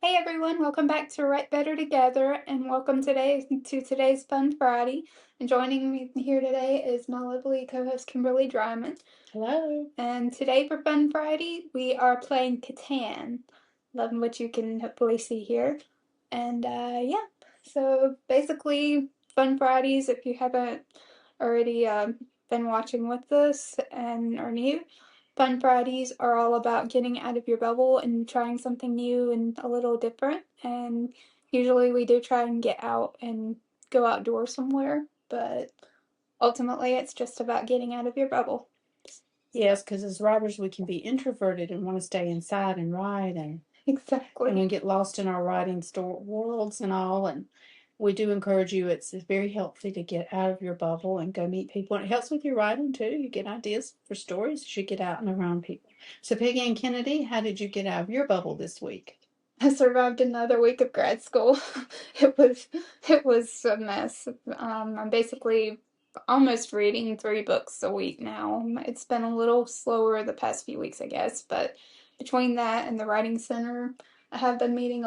Hey everyone, welcome back to Write Better Together and welcome to today's Fun Friday. And joining me here today is my lovely co-host Kimberly Drymon. Hello. And today for Fun Friday, we are playing Catan. Loving what you can hopefully see here. And yeah, so basically Fun Fridays, if you haven't already been watching with us and are new, Fun Fridays are all about getting out of your bubble and trying something new and a little different. And usually we do try and get out and go outdoors somewhere, but ultimately it's just about getting out of your bubble. Yes, because as writers, we can be introverted and want to stay inside and write, and we Exactly. get lost in our writing worlds and all. And we do encourage you. It's very healthy to get out of your bubble and go meet people. And it helps with your writing too. You get ideas for stories as you get out and around people. So, Peggyann Kennedy, how did you get out of your bubble this week? I survived another week of grad school. It was it was a mess. I'm basically almost reading 3 books a week now. It's been a little slower the past few weeks, I guess, but between that and the writing center, I have been meeting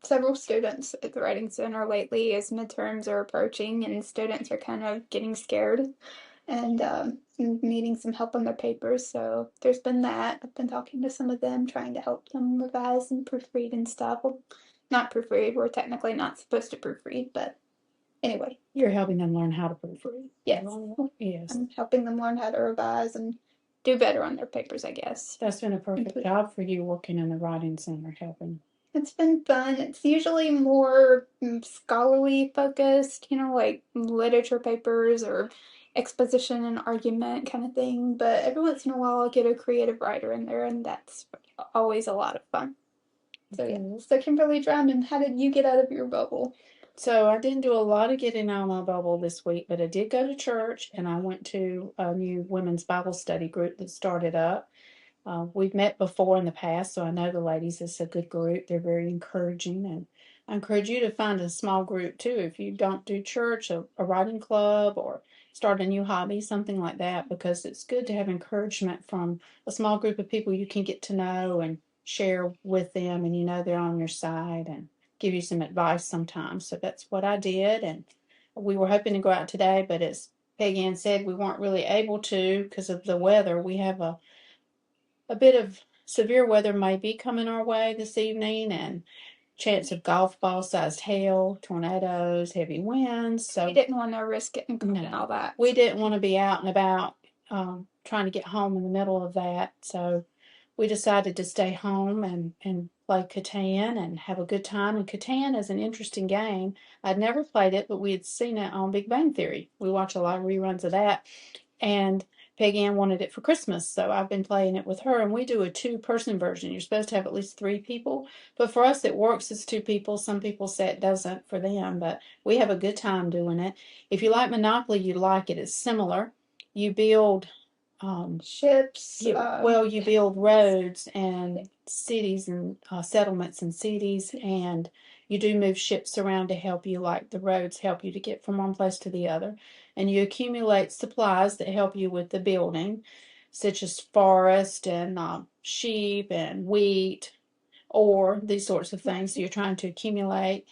several students at the writing center lately as midterms are approaching and students are kind of getting scared and needing some help on their papers. So there's been that. I've been talking to some of them, trying to help them revise and proofread and stuff. Well, not proofread, we're technically not supposed to proofread, but anyway. You're helping them learn how to proofread. Yes. Yes. I'm helping them learn how to revise and do better on their papers, I guess. That's been a perfect job for you working in the writing center, helping. It's been fun. It's usually more scholarly focused, like literature papers or exposition and argument kind of thing. But every once in a while, I'll get a creative writer in there, and that's always a lot of fun. So, yeah. So, Kimberly Drymon, how did you get out of your bubble? So I didn't do a lot of getting out of my bubble this week, but I did go to church and I went to a new women's Bible study group that started up. We've met before in the past, so I know the ladies. It's a good group. They're very encouraging, and I encourage you to find a small group too. If you don't do church, a writing club, or start a new hobby, something like that, because it's good to have encouragement from a small group of people you can get to know and share with them, and they're on your side and give you some advice sometimes. So that's what I did, and we were hoping to go out today, but as Peggyann said, we weren't really able to because of the weather. We have a bit of severe weather may be coming our way this evening, and chance of golf ball sized hail, tornadoes, heavy winds. So We didn't want to risk getting caught and all that. we didn't want to be out and about trying to get home in the middle of that. So we decided to stay home and play Catan and have a good time. And Catan is an interesting game. I'd never played it, but we had seen it on Big Bang Theory. We watch a lot of reruns of that. And Peggyann wanted it for Christmas, so I've been playing it with her. And we do a two-person version. You're supposed to have at least 3 people, but for us it works as 2 people. Some people say it doesn't for them, but we have a good time doing it. If you like Monopoly, you like it. It's similar. You build ships. You build roads and cities and settlements and cities, and you do move ships around to help you, like the roads help you to get from one place to the other. And you accumulate supplies that help you with the building, such as forest and sheep and wheat, or these sorts of things. So you're trying to accumulate.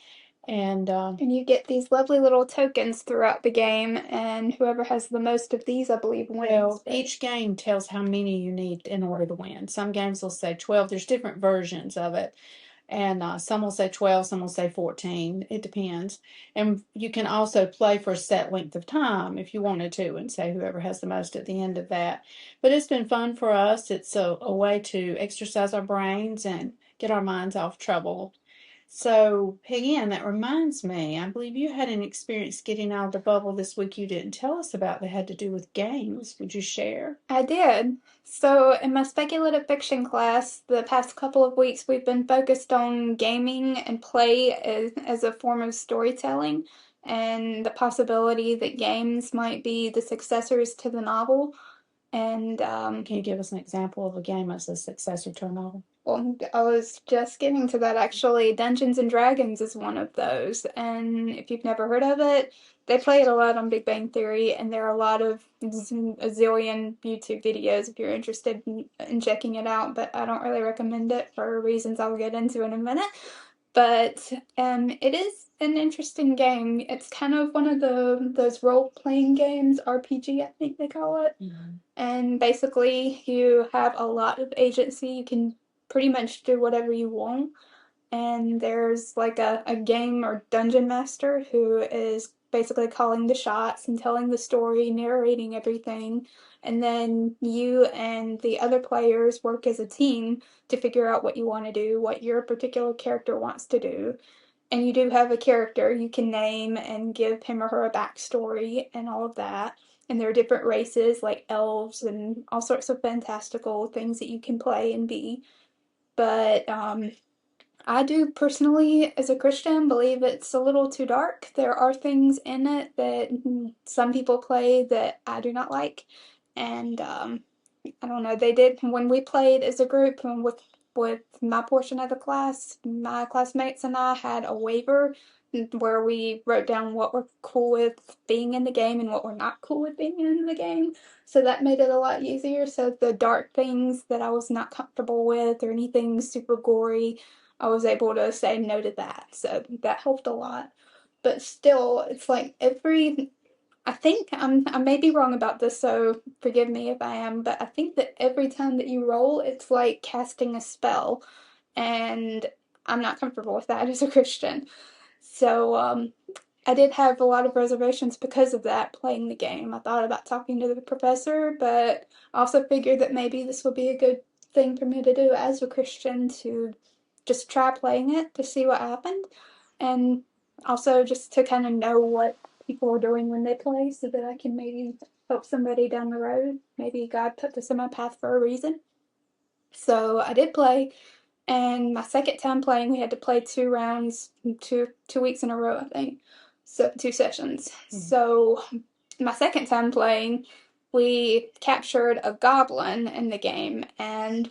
And you get these lovely little tokens throughout the game, and whoever has the most of these, I believe, wins. Well, each game tells how many you need in order to win. Some games will say 12. There's different versions of it. And some will say 12, some will say 14. It depends. And you can also play for a set length of time if you wanted to, and say whoever has the most at the end of that. But it's been fun for us. It's a way to exercise our brains and get our minds off trouble. So, Peggyann, that reminds me, I believe you had an experience getting out of the bubble this week you didn't tell us about that had to do with games. Would you share? I did. So, in my speculative fiction class, the past couple of weeks, we've been focused on gaming and play as a form of storytelling and the possibility that games might be the successors to the novel. And Can you give us an example of a game as a successor to a novel? well, I was just getting to that actually. Dungeons and Dragons is one of those. And if you've never heard of it, they play it a lot on Big Bang Theory, and there are a lot of a zillion YouTube videos if you're interested in checking it out. But I don't really recommend it for reasons I'll get into in a minute. But it is an interesting game. It's kind of one of those role-playing games, RPG, I think they call it. Mhm. And basically, you have a lot of agency. You can pretty much do whatever you want. And there's like a game or dungeon master who is basically calling the shots and telling the story, narrating everything. And then you and the other players work as a team to figure out what you want to do, what your particular character wants to do. And you do have a character you can name and give him or her a backstory and all of that. And there are different races like elves and all sorts of fantastical things that you can play and be. But I do personally, as a Christian, believe it's a little too dark. There are things in it that some people play that I do not like. And I don't know, they did when we played as a group and with my portion of the class, my classmates and I had a waiver where we wrote down what we're cool with being in the game and what we're not cool with being in the game. So that made it a lot easier. So the dark things that I was not comfortable with or anything super gory, I was able to say no to that. So that helped a lot. But still, it's like I think I may be wrong about this, so forgive me if I am, but I think that every time that you roll, it's like casting a spell, and I'm not comfortable with that as a Christian. So I did have a lot of reservations because of that playing the game. I thought about talking to the professor, but I also figured that maybe this would be a good thing for me to do as a Christian to just try playing it to see what happened, and also just to kind of know what people are doing when they play so that I can maybe help somebody down the road. Maybe God put this in my path for a reason. So I did play, and my second time playing, we had to play 2 rounds, 2 weeks in a row, I think. So 2 sessions. So my second time playing, we captured a goblin in the game, and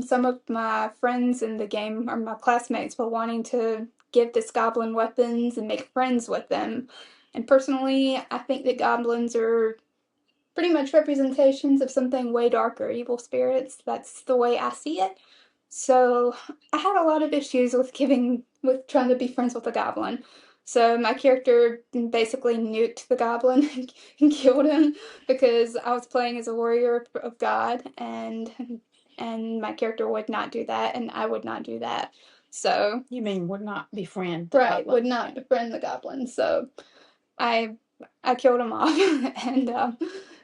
some of my friends in the game or my classmates were wanting to give this goblin weapons and make friends with them. And personally, I think that goblins are pretty much representations of something way darker, evil spirits. That's the way I see it. So I had a lot of issues with trying to be friends with a goblin. So my character basically nuked the goblin and killed him because I was playing as a warrior of God, and my character would not do that, and I would not do that. So You mean would not befriend the right, goblin? would not befriend the goblin. So I I killed him off,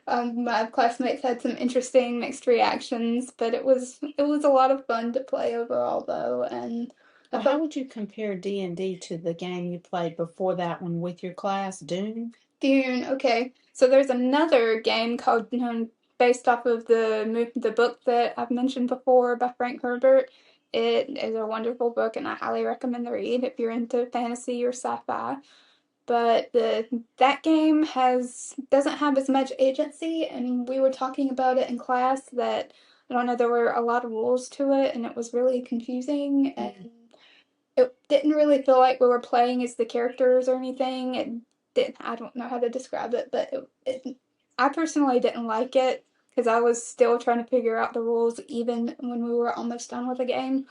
and my classmates had some interesting mixed reactions, but it was a lot of fun to play overall, though, and I Well, how felt would you compare D&D to the game you played before that one with your class, Dune? Dune. Okay, so there's another game called based off of the book that I've mentioned before by Frank Herbert. It is a wonderful book, and I highly recommend the read if you're into fantasy or sci-fi. But that game doesn't have as much agency, and we were talking about it in class that I don't know, there were a lot of rules to it, and it was really confusing, and it didn't really feel like we were playing as the characters or anything. It didn't. I don't know how to describe it, but I personally didn't like it because I was still trying to figure out the rules even when we were almost done with the game.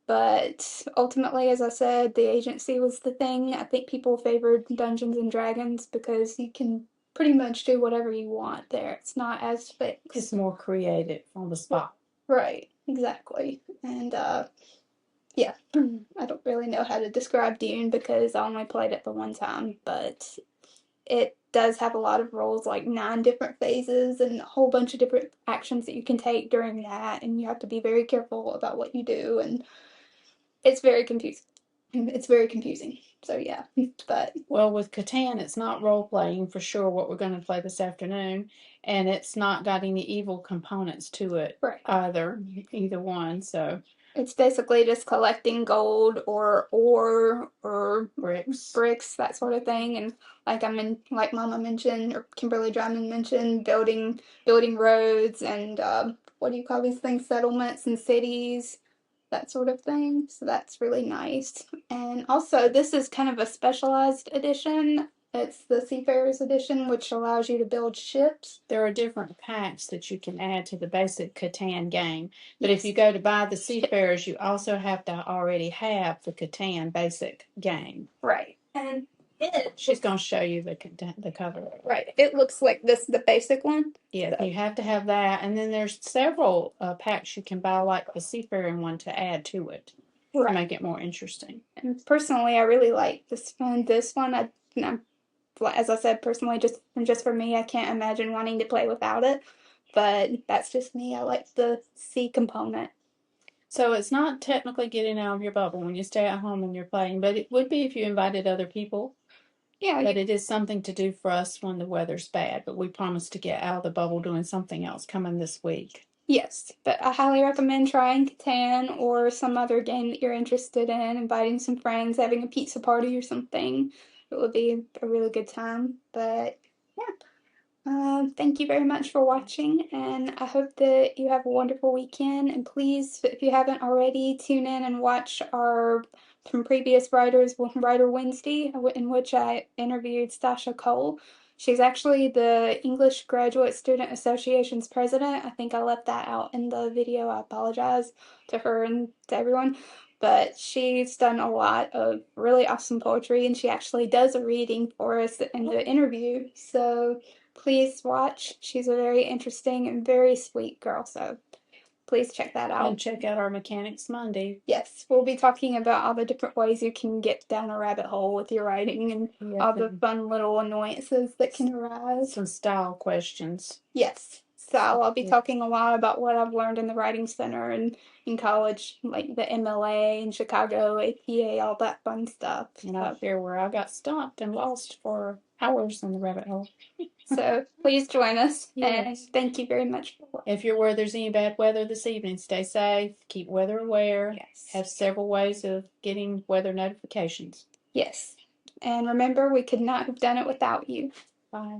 But ultimately, as I said, the agency was the thing. I think people favored Dungeons and Dragons because you can pretty much do whatever you want there. It's not as fixed. It's more creative on the spot. Right, exactly. And yeah, I don't really know how to describe Dune because I only played it the one time, but it does have a lot of roles, like 9 different phases and a whole bunch of different actions that you can take during that, and you have to be very careful about what you do, and it's very confusing. It's very confusing. So yeah, but Well, with Catan, it's not role playing for sure what we're going to play this afternoon, and it's not got any evil components to it right. either one. So It's basically just collecting gold or ore or bricks, that sort of thing. And like Mama mentioned, or Kimberly Drymon mentioned, building roads and what do you call these things? Settlements and cities, that sort of thing. So that's really nice. And also, this is kind of a specialized edition. It's the Seafarers Edition, which allows you to build ships. There are different packs that you can add to the basic Catan game. But if you go to buy the Seafarers, you also have to already have the Catan basic game. Right. And she's going to show you the cover. Right. It looks like this, the basic one. Yeah, so you have to have that. And then there's several packs you can buy, like the Seafaring one, to add to it. Right. To make it more interesting. And personally, I really like this one. As I said, personally, just for me, I can't imagine wanting to play without it. But that's just me. I like the sea component. So it's not technically getting out of your bubble when you stay at home and you're playing, but it would be if you invited other people. Yeah. But it is something to do for us when the weather's bad. But we promise to get out of the bubble doing something else coming this week. Yes, but I highly recommend trying Catan or some other game that you're interested in, inviting some friends, having a pizza party or something. It would be a really good time. But yeah, thank you very much for watching, and I hope that you have a wonderful weekend. And please, if you haven't already, tune in and watch our from previous Writer Wednesday, in which I interviewed Stasha Cole. She's actually the English Graduate Student Association's president. I think I left that out in the video. I apologize to her and to everyone. But she's done a lot of really awesome poetry, and she actually does a reading for us in the interview. So please watch. She's a very interesting and very sweet girl, so please check that out. And check out our Mechanics Monday. Yes, we'll be talking about all the different ways you can get down a rabbit hole with your writing and all the fun little annoyances that can arise. Some style questions. Yes. So I'll be talking a lot about what I've learned in the Writing Center and in college, like the MLA in Chicago, APA, all that fun stuff. And out there where I got stumped and lost for hours in the rabbit hole. So please join us, and thank you very much for watching. If you're where there's any bad weather this evening, stay safe, keep weather aware. Yes. Have several ways of getting weather notifications. Yes. And remember, we could not have done it without you. Bye.